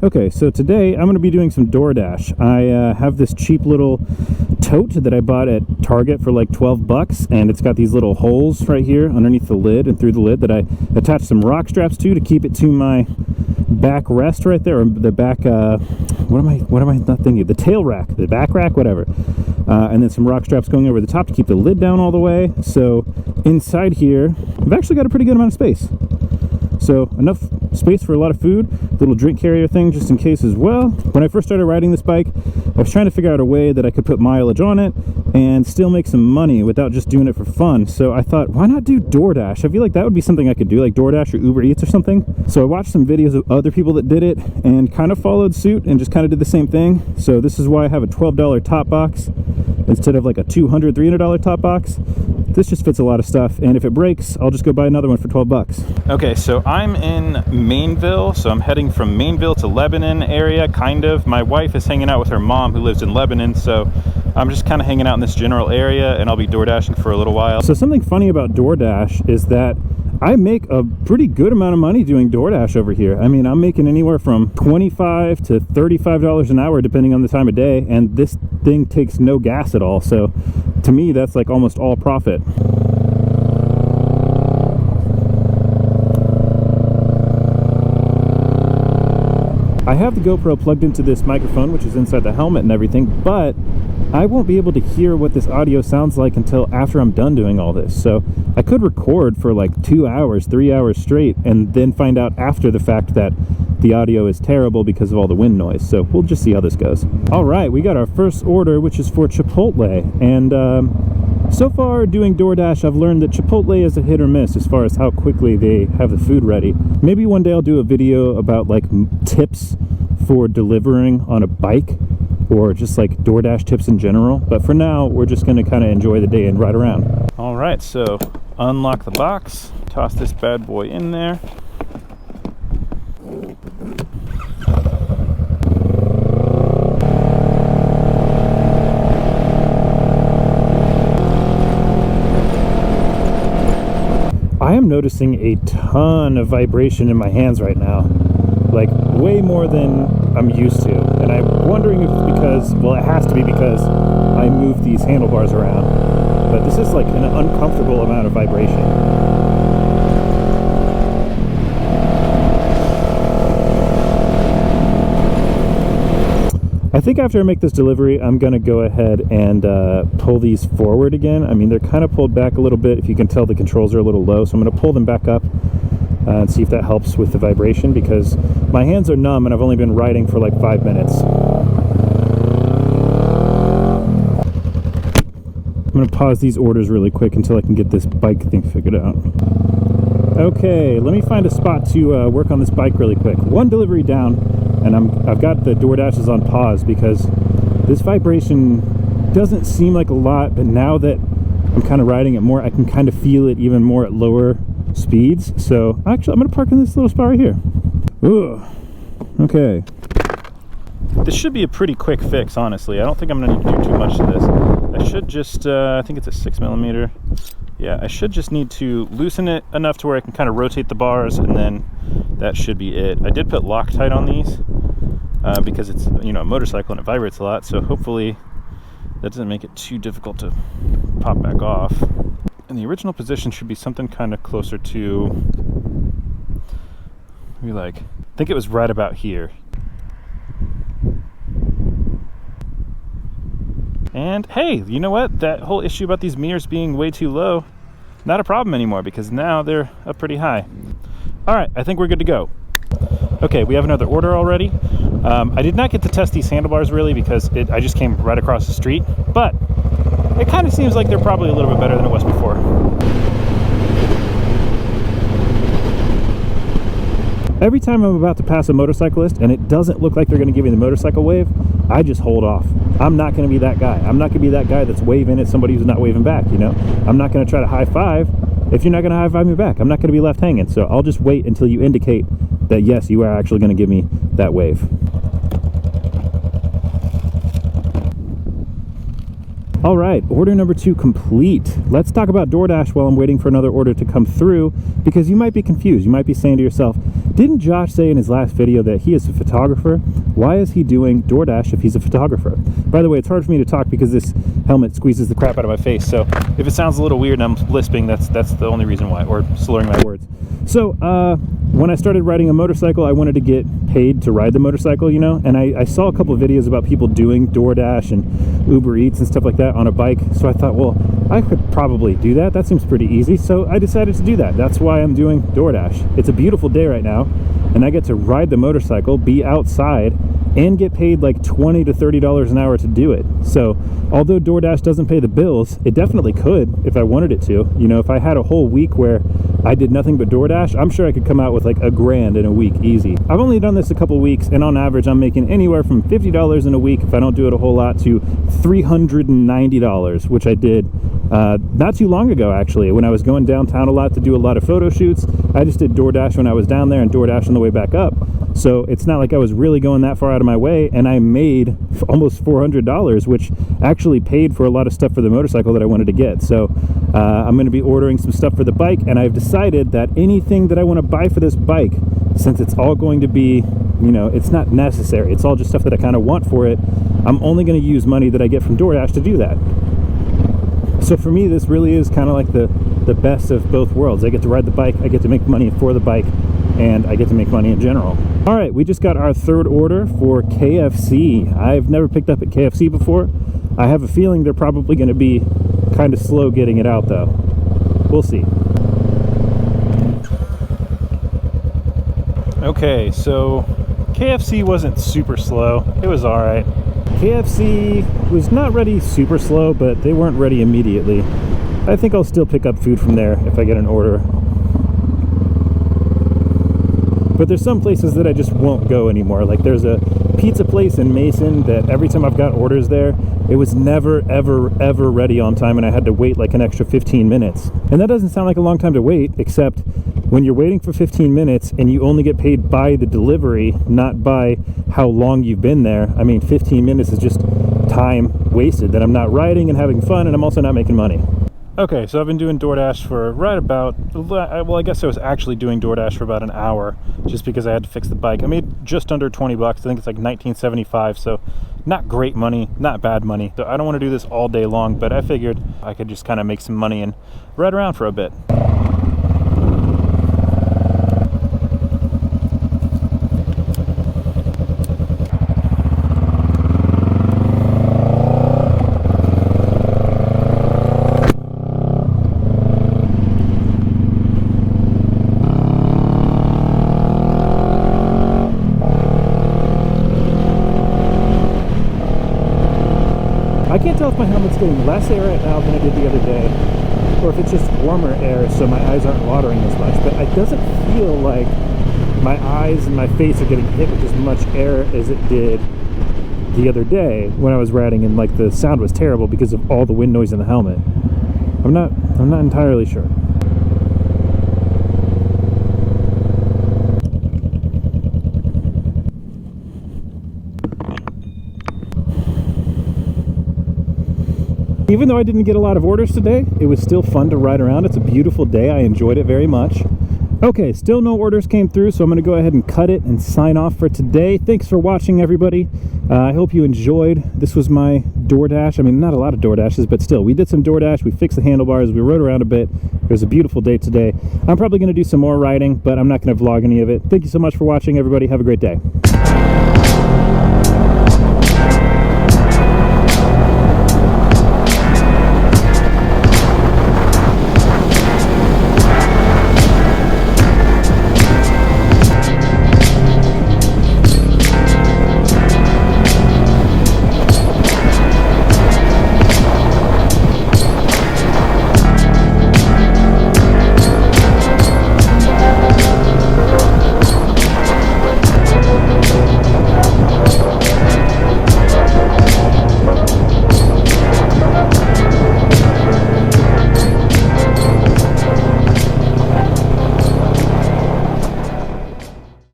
Okay, so today I'm going to be doing some Doordash. I have this cheap little tote that I bought at Target for like 12 bucks, and it's got these little holes right here underneath the lid and through the lid that I attached some rock straps to keep it to my back rest right there, or the back, what am I not thinking? The tail rack, the back rack, whatever. And then some rock straps going over the top to keep the lid down all the way. So inside here, I've actually got a pretty good amount of space. So enough space for a lot of food, little drink carrier thing just in case as well. When I first started riding this bike, I was trying to figure out a way that I could put mileage on it and still make some money without just doing it for fun. So I thought, why not do Doordash? I feel like that would be something I could do, like Doordash or Uber Eats or something. So I watched some videos of other people that did it and kind of followed suit and just kind of did the same thing. So this is why I have a $12 top box instead of like a $200, $300 top box. This just fits a lot of stuff, and if it breaks, I'll just go buy another one for 12 bucks. Okay, so I'm in Mainville, so I'm heading from Mainville to Lebanon area, kind of. My wife is hanging out with her mom who lives in Lebanon, so I'm just kind of hanging out in this general area, and I'll be door dashing for a little while. So something funny about DoorDash is that I make a pretty good amount of money doing DoorDash over here. I mean, I'm making anywhere from $25 to $35 an hour depending on the time of day, and this thing takes no gas at all. So to me, that's like almost all profit. I have the GoPro plugged into this microphone, which is inside the helmet and everything, but I won't be able to hear what this audio sounds like until after I'm done doing all this. So I could record for like 2 hours, 3 hours straight, and then find out after the fact that the audio is terrible because of all the wind noise. So we'll just see how this goes. All right, we got our first order, which is for Chipotle. And so far doing DoorDash, I've learned that Chipotle is a hit or miss as far as how quickly they have the food ready. Maybe one day I'll do a video about like tips for delivering on a bike, or just like DoorDash tips in general. But for now, we're just gonna kind of enjoy the day and ride around. All right, so unlock the box, toss this bad boy in there. I am noticing a ton of vibration in my hands right now, like way more than I'm used to. And I'm wondering if it's because, well, it has to be because I move these handlebars around. But this is like an uncomfortable amount of vibration. I think after I make this delivery, I'm gonna go ahead and pull these forward again. I mean, they're kind of pulled back a little bit. If you can tell, the controls are a little low, so I'm gonna pull them back up and see if that helps with the vibration, because my hands are numb and I've only been riding for like 5 minutes. I'm gonna pause these orders really quick until I can get this bike thing figured out. Okay, let me find a spot to work on this bike really quick. One delivery down, and I've got the DoorDashes on pause because this vibration doesn't seem like a lot, but now that I'm kind of riding it more, I can kind of feel it even more at lower speeds. So actually, I'm gonna park in this little spot right here. Ooh, okay. This should be a pretty quick fix, honestly. I don't think I'm gonna need to do too much to this. I should just, I think it's a 6mm. Yeah, I should just need to loosen it enough to where I can kind of rotate the bars, and then that should be it. I did put Loctite on these because it's, you know, a motorcycle and it vibrates a lot, so hopefully that doesn't make it too difficult to pop back off. And the original position should be something kind of closer to, maybe like, I think it was right about here. And hey, you know what? That whole issue about these mirrors being way too low, not a problem anymore, because now they're up pretty high. All right, I think we're good to go. Okay, we have another order already. I did not get to test these handlebars really because I just came right across the street, but it kind of seems like they're probably a little bit better than it was before. Every time I'm about to pass a motorcyclist and it doesn't look like they're going to give me the motorcycle wave, I just hold off. I'm not going to be that guy. I'm not going to be that guy that's waving at somebody who's not waving back, you know? I'm not going to try to high five if you're not going to high five me back. I'm not going to be left hanging. So I'll just wait until you indicate that yes, you are actually going to give me that wave. All right, order number 2 complete. Let's talk about DoorDash while I'm waiting for another order to come through, because you might be confused. You might be saying to yourself, didn't Josh say in his last video that he is a photographer? Why is he doing DoorDash if he's a photographer? By the way, it's hard for me to talk because this helmet squeezes the crap out of my face, so if it sounds a little weird and I'm lisping, that's the only reason why, or slurring my words. So, when I started riding a motorcycle, I wanted to get paid to ride the motorcycle, you know, and I saw a couple of videos about people doing DoorDash and Uber Eats and stuff like that on a bike, so I thought, well, I could probably do that. That seems pretty easy, so I decided to do that. That's why I'm doing DoorDash. It's a beautiful day right now, and I get to ride the motorcycle, be outside, and get paid like $20 to $30 an hour to do it. So although DoorDash doesn't pay the bills, it definitely could if I wanted it to. You know, if I had a whole week where I did nothing but DoorDash, I'm sure I could come out with like $1,000 in a week easy. I've only done this a couple weeks, and on average I'm making anywhere from $50 in a week if I don't do it a whole lot to $390, which I did not too long ago, actually, when I was going downtown a lot to do a lot of photo shoots. I just did DoorDash when I was down there and DoorDash on the way back up. So it's not like I was really going that far out of my way, and I made almost $400, which actually paid for a lot of stuff for the motorcycle that I wanted to get. So I'm going to be ordering some stuff for the bike, and I've decided that anything that I want to buy for this bike, since it's all going to be, you know, it's not necessary, it's all just stuff that I kind of want for it, I'm only going to use money that I get from DoorDash to do that. So for me, this really is kind of like the best of both worlds. I get to ride the bike, I get to make money for the bike, and I get to make money in general. All right, we just got our third order for KFC. I've never picked up at KFC before. I have a feeling they're probably going to be kind of slow getting it out, though. We'll see. Okay, so KFC wasn't super slow. It was all right. KFC was not ready super slow, but they weren't ready immediately. I think I'll still pick up food from there if I get an order. But there's some places that I just won't go anymore. Like there's a pizza place in Mason that every time I've got orders there, it was never, ever, ever ready on time, and I had to wait like an extra 15 minutes. And that doesn't sound like a long time to wait, except when you're waiting for 15 minutes and you only get paid by the delivery, not by how long you've been there. I mean, 15 minutes is just time wasted that I'm not riding and having fun, and I'm also not making money. Okay, so I've been doing DoorDash for right about, well, I guess I was actually doing DoorDash for about an hour just because I had to fix the bike. I made just under 20 bucks. I think it's like $19.75, so not great money, not bad money. So I don't want to do this all day long, but I figured I could just kind of make some money and ride around for a bit. I can't tell if my helmet's getting less air right now than it did the other day, or if it's just warmer air so my eyes aren't watering as much, but it doesn't feel like my eyes and my face are getting hit with as much air as it did the other day when I was riding, and like the sound was terrible because of all the wind noise in the helmet. I'm not entirely sure. Even though I didn't get a lot of orders today, it was still fun to ride around. It's a beautiful day. I enjoyed it very much. Okay, still no orders came through, so I'm going to go ahead and cut it and sign off for today. Thanks for watching, everybody. I hope you enjoyed. This was my DoorDash. I mean, not a lot of DoorDashes, but still, we did some DoorDash. We fixed the handlebars. We rode around a bit. It was a beautiful day today. I'm probably going to do some more riding, but I'm not going to vlog any of it. Thank you so much for watching, everybody. Have a great day.